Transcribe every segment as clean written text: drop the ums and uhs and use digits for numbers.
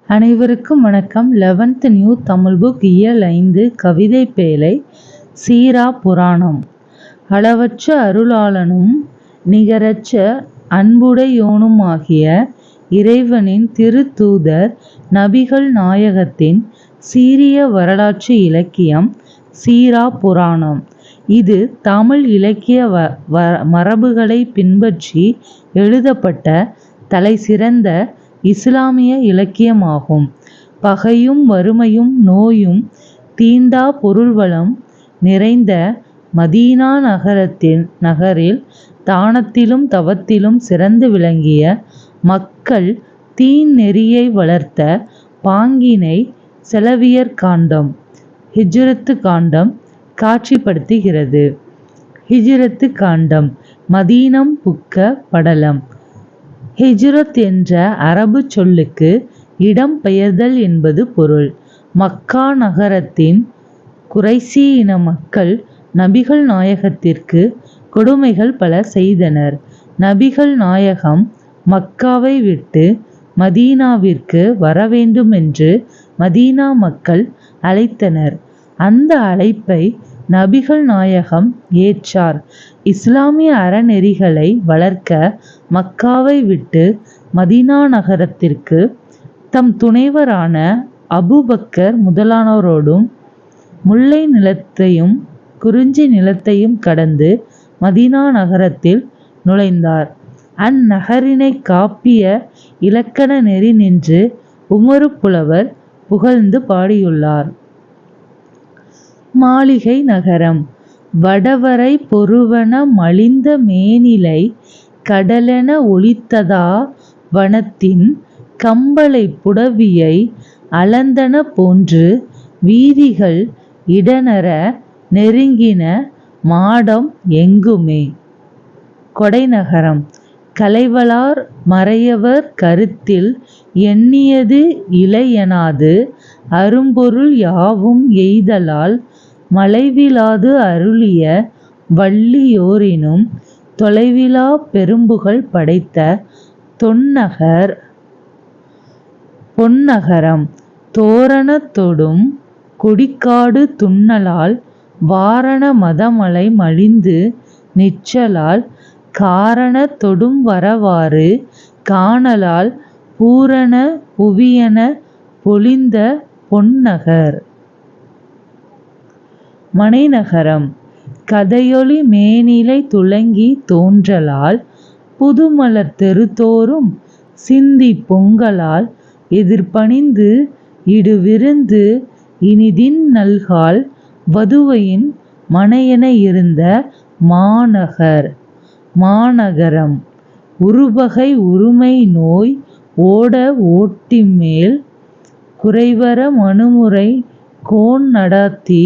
அனைவருக்கும் வணக்கம். 11th new Tamil book இயல் 5 கவிதை பேழை சீரா புராணம். அளவற்ற அருளாளனும் நிகரற்ற அன்புடையோனுமாகிய இறைவனின் திருத்தூதர் நபிகள் நாயகத்தின் சீரிய வரலாற்று இலக்கியம் சீரா புராணம். இது தமிழ் இலக்கிய மரபுகளை பின்பற்றி எழுதப்பட்ட தலைசிறந்த இஸ்லாமிய இலக்கியமாகும். பகையும் வறுமையும் நோயும் தீண்டா பொருள்வளம் நிறைந்த மதீனா நகரில் தானத்திலும் தவத்திலும் சிறந்து விளங்கிய மக்கள் தீன் நெறியை வளர்த்த பாங்கினை செலவியற் காண்டம் ஹிஜ்ரத்து காண்டம் காட்சிப்படுத்துகிறது. ஹிஜ்ரத்து காண்டம் மதீனம் புக்க படலம். ஹிஜ்ரத் என்ற அரபு சொல்லுக்கு இடம் பெயர்தல் என்பது பொருள். மக்கா நகரத்தின் குறைசி இன மக்கள் நபிகள் நாயகத்திற்கு கொடுமைகள் பல செய்தனர். நபிகள் நாயகம் மக்காவை விட்டு மதீனாவிற்கு வரவேண்டுமென்று மதீனா மக்கள் அழைத்தனர். அந்த அழைப்பை நபிகள் நாயகம் ஏற்றார். இஸ்லாமிய அறநெறிகளை வளர்க்க மக்காவை விட்டு மதீனா நகரத்திற்கு தம் துணைவரான அபூபக்கர் முதலானோரோடும் முல்லை நிலத்தையும் குறிஞ்சி நிலத்தையும் கடந்து மதீனா நகரத்தில் நுழைந்தார். அந்நகரினை காப்பிய இலக்கண நெறி நின்று உமறு புலவர் புகழ்ந்து பாடியுள்ளார். மாளிகை நகரம். வடவரை பொருவன மலிந்த மேனிலை கடலென ஒலித்ததா வனத்தின் கம்பளை புடவியை அளந்தன போன்று வீதிகள் இடனற நெருங்கின மாடம் எங்குமே. கொடைநகரம். களைவலார் மறையவர் கருத்தில் எண்ணியது இலையெனாது அரும்பொருள் யாவும் எய்தலால் மலைவிலாது அருளிய வள்ளியோரினும் தொலைவிலா பெரும்புகழ் படைத்த பொன்னகரம். தோரணத்தொடும் கொடிக்காடு துன்னலால் வாரண மதமலை மலிந்து நிற்றலால் காரண தொடும்வரவாறு காணலால் பூரண புவியென பொலிந்த பொன்னகர். மனைநகரம். கதையொலி மேனிலை துளங்கி தோன்றலால் புதுமலர் தெருதோறும் சிந்தி பொங்கலால் எதிர்பணிந்து இடுவிருந்து இனிதின் நல்கால் வதுவையின் மனையென இருந்த மாநகரம். உறுபகை உறுமை நோய் ஓட ஓட்டிமேல் குறைவர மனுமுறை கோன் நடாத்தி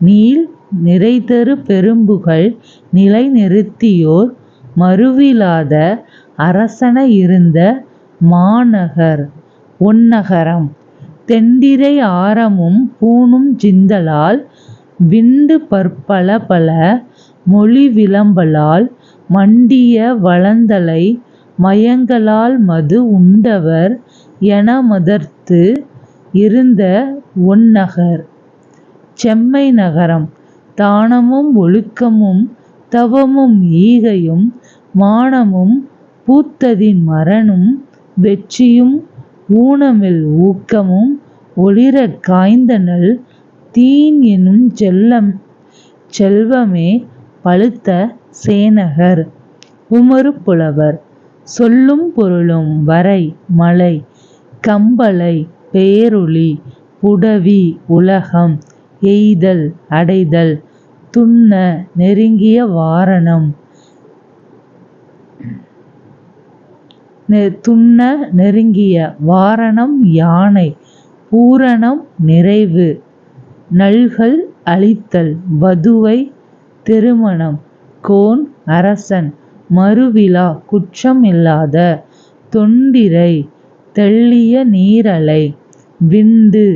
நீள் நிறைதரு பெரும்புகழ் நிலை நிறுத்தியோர் மறுவிலாத அரசன இருந்த மாநகர். ஒன்னகரம். தெண்டிரை ஆரமும் பூணும் சிந்தலால் விண்டு பற்பல மொழி விளம்பலால் மண்டிய வளந்தலை மயங்கலால் மது உண்டவர் எனமதர்த்து இருந்த ஒன்னகர். செம்மை நகரம். தானமும் ஒழுக்கமும் தவமும் ஈகையும் மானமும் பூத்ததின் மரணும் வெற்றியும் ஊனமில் ஊக்கமும் ஒளிரக் காய்ந்தனள் தீன் எனும் செல்வமே பழுத்த சேநகர். உமறு புலவர். சொல்லும் பொருளும் வரை மலை கம்பளை பேரொளி புடவி உலகம் எய்தல் அடைதல் துன்ன நெருங்கிய வாரணம் யானை பூரணம் நிறைவு நல்கல் அளித்தல் வதுவை திருமணம் கோன் அரசன் மறுவிலா குற்றம் இல்லாத தொண்டிரை தெள்ளிய நீரலை விண்டு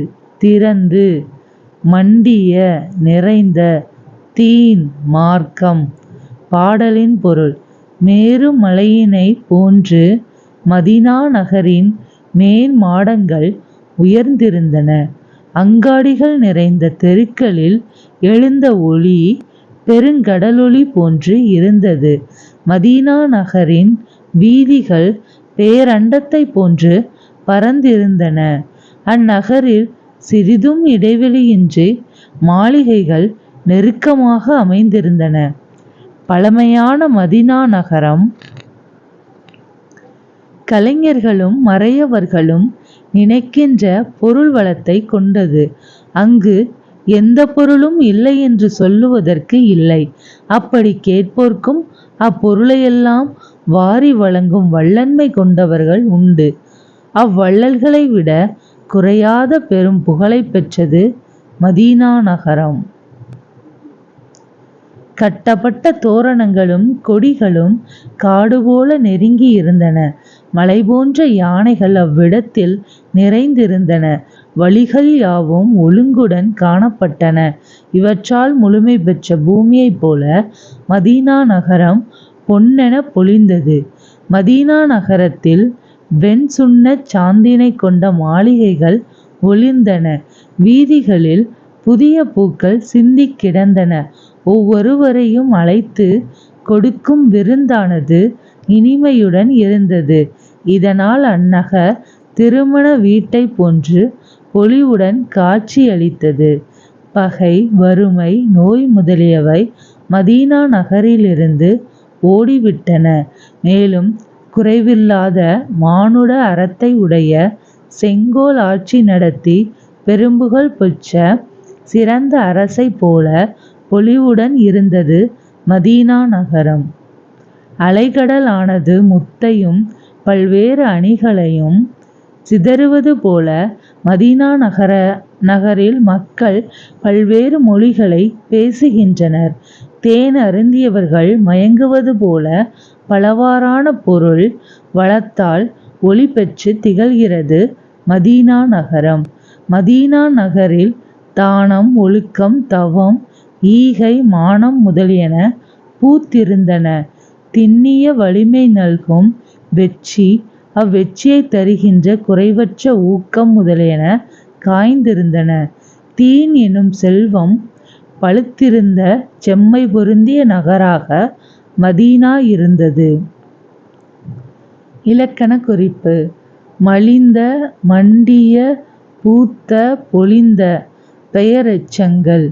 திறந்து மண்டிய நிறைந்த தீன் மார்க்கம். பாடலின் பொருள். மேரு மலையினை போன்று மதீனா நகரின் மேன் மாடங்கள் உயர்ந்திருந்தன. அங்காடிகள் நிறைந்த தெருக்களில் எழுந்த ஒளி பெருங்கடலொளி போன்று இருந்தது. மதீனா நகரின் வீதிகள் பேரண்டத்தை போன்று பரந்திருந்தன. அந்நகரில் சிறிதும் இடைவெளியின்றி மாளிகைகள் நெருக்கமாக அமைந்திருந்தன. பழமையான மதீனா நகரம் கலைஞர்களும் மறையவர்களும் நினைக்கின்ற பொருள் வளத்தை கொண்டது. அங்கு எந்த பொருளும் இல்லை என்று சொல்லுவதற்கு இல்லை. அப்படி கேட்போர்க்கும் அப்பொருளையெல்லாம் வாரி வழங்கும் வல்லன்மை கொண்டவர்கள் உண்டு. அவ்வள்ளல்களை விட குறையாத பெரும் புகழை பெற்றது மதீனா நகரம். கட்டப்பட்ட தோரணங்களும் கொடிகளும் காடுபோல நெருங்கி இருந்தன. மலை போன்ற யானைகள் அவ்விடத்தில் நிறைந்திருந்தன. வழிகள் யாவும் ஒழுங்குடன் காணப்பட்டன. இவற்றால் முழுமை பெற்ற பூமியைப் போல மதீனா நகரம் பொன்னென பொலிந்தது. மதீனா நகரத்தில் வெண் சுண்ணச் சாந்தினை கொண்ட மாளிகைகள் ஒளிர்ந்தன. வீதிகளில் புதிய பூக்கள் சிந்திக் கிடந்தன. ஒவ்வொருவரையும் அழைத்து கொடுக்கும் விருந்தானது இனிமையுடன் இருந்தது. இதனால் அந்நகர் திருமண வீட்டை போன்று பொலிவுடன் காட்சியளித்தது. பகை, வறுமை, நோய் முதலியவை மதீனா நகரிலிருந்து ஓடிவிட்டன. மேலும் குறைவில்லாத மானுட அறத்தை உடைய செங்கோல் ஆட்சி நடத்தி பெரும்புகழ் பெற்ற சிறந்த அரசை போல பொலிவுடன் இருந்தது மதீனா நகரம். அலைகடல் ஆனது முத்தையும் பல்வேறு அணிகளையும் சிதறுவது போல மதீனா நகரில் மக்கள் பல்வேறு மொழிகளை பேசுகின்றனர். தேன் அருந்தியவர்கள் மயங்குவது போல பலவாறான பொருள் வளத்தால் ஒளி பெற்று திகழ்கிறது மதீனா நகரம். மதீனா நகரில் தானம், ஒழுக்கம், தவம், ஈகை, மானம் முதலியன பூத்திருந்தன. திண்ணிய வலிமை நல்கும் வெற்றி, அவ்வெற்றியை தருகின்ற குறைவற்ற ஊக்கம் முதலியன காய்ந்திருந்தன. தீன் எனும் செல்வம் பழுத்திருந்த செம்மை பொருந்திய நகராக மதீனா இருந்தது. இலக்கண குறிப்பு: மலிந்த, மண்டிய, பூத்த, பொலிந்த பெயரெச்சங்கள்.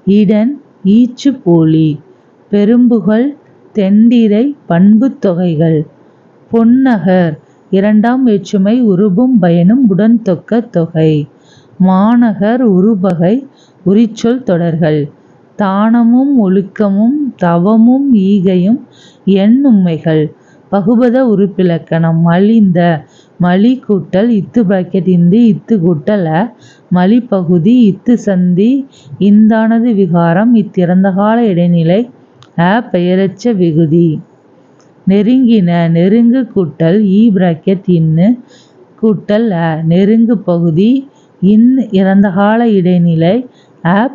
இடன் ஈற்று போலி. பெரும்புகழ் தெண்டிரை பண்புத் தொகைகள். பொன்னகர் இரண்டாம் வேற்றுமை உருபும் பயனும் உடன்தொக்க தொகை. மாநகர் உருபகை உரிச்சொல் தொடர்கள். தானமும் ஒழுக்கமும் தவமும் ஈகையும் எண்ணும்மைகள். பகுபத உறுப்பிலக்கணம். மலிந்த மலி கூட்டல் இத்து பிராக்கெட் இந்து இத்து கூட்டல் மலி பகுதி இத்து சந்தி இந்தானது விகாரம் இத்திறந்த கால இடைநிலை பெயரெச்ச விகுதி. நெருங்கின நெருங்கு கூட்டல் ஈ பிராக்கெட் இன்னு கூட்டல் நெருங்கு பகுதி இன் இறந்த கால இடைநிலை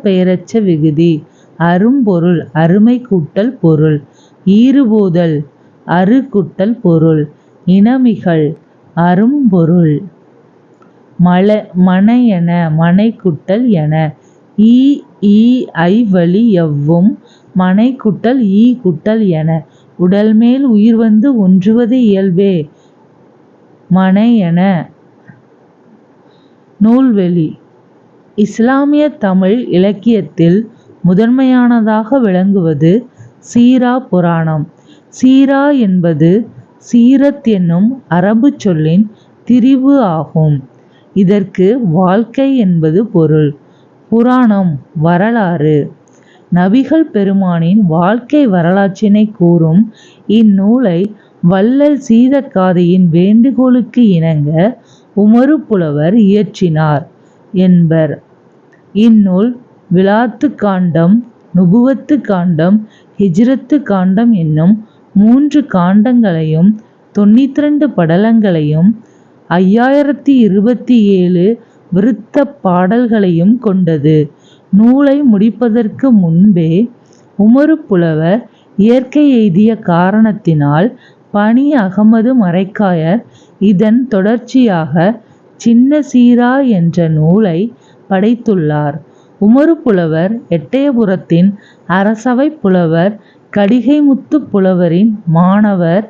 பெயரெச்ச விகுதி. அரும்பொருள் அருமை கூட்டல் பொருள். ஈறுபோதல் அரு கூட்டல் பொருள். இனமிகள் அரும்பொருள். மனையென மனை கூட்டல் என. ஈ ஈ ஐ வழி எவ்வும் மனை கூட்டல் ஈ கூட்டல் என. உடல்மேல் உயிர் வந்து ஒன்றுவது இயல்பே மனையென. நூல்வெளி. இஸ்லாமிய தமிழ் இலக்கியத்தில் முதன்மையானதாக விளங்குவது சீரா புராணம். சீரா என்பது சீரத் என்னும் அரபு சொல்லின் திரிபு ஆகும். இதற்கு வாழ்க்கை என்பது பொருள். புராணம் வரலாறு. நபிகள் பெருமானின் வாழ்க்கை வரலாற்றினை கூறும் இந்நூலை வள்ளல் சீதக்காதியின் வேண்டுகோளுக்கு இணங்க உமறு புலவர் இயற்றினார் என்பர். இந்நூல் விலாத்து காண்டம், நுபுவத்து காண்டம், ஹிஜ்ரத்து காண்டம் என்னும் 3 காண்டங்களையும் 92 படலங்களையும் 5027 விருத்தப் பாடல்களையும் கொண்டது. நூலை முடிப்பதற்கு முன்பே உமறு புலவர் இயற்கை எய்திய காரணத்தினால் பனி அகமது மரைக்காயர் இதன் தொடர்ச்சியாக சின்ன சீரா என்ற நூலை படைத்துள்ளார். உமறு புலவர் எட்டயபுரத்தின் அரசவை புலவர் கடிகைமுத்து புலவரின் மாணவர்.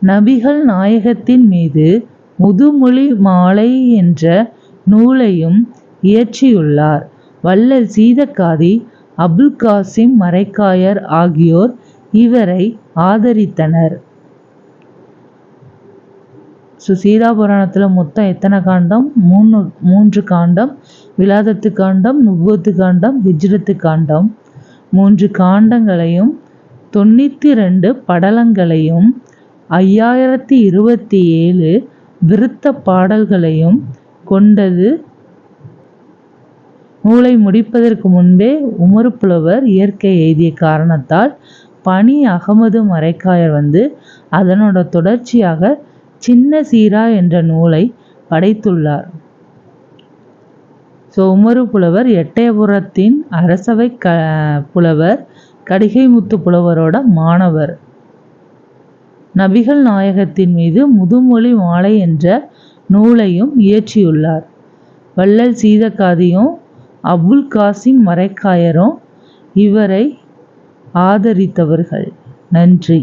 நபிகள் நாயகத்தின் மீது முதுமொழி மாலை என்ற நூலையும் இயற்றியுள்ளார். வள்ளல் சீதக்காதி, அபுல் காசிம் மரைக்காயர் ஆகியோர் இவரை ஆதரித்தனர். சீதா புராணத்தில் மொத்தம் எத்தனை காண்டம்? 3 காண்டம். விலாதத்து காண்டம், நுபுவத்து காண்டம், ஹிஜ்ரத்து காண்டம். 3 காண்டங்களையும் 92 படலங்களையும் 5027 விருத்த பாடல்களையும் கொண்டது. நூலை முடிப்பதற்கு முன்பே உமறு புலவர் இயற்கை எய்திய காரணத்தால் பனி அகமது மரைக்காயர் அதனோட தொடர்ச்சியாக சின்ன சீரா என்ற நூலை படைத்துள்ளார். உமறு புலவர் எட்டயபுரத்தின் அரசவை புலவர் கடிகைமுத்து புலவரோட மாணவர். நபிகள் நாயகத்தின் மீது முதுமொழி மாலை என்ற நூலையும் இயற்றியுள்ளார். வள்ளல் சீதக்காதியும் அபுல் காசிம் மரைக்காயரும் இவரை ஆதரித்தவர்கள். நன்றி.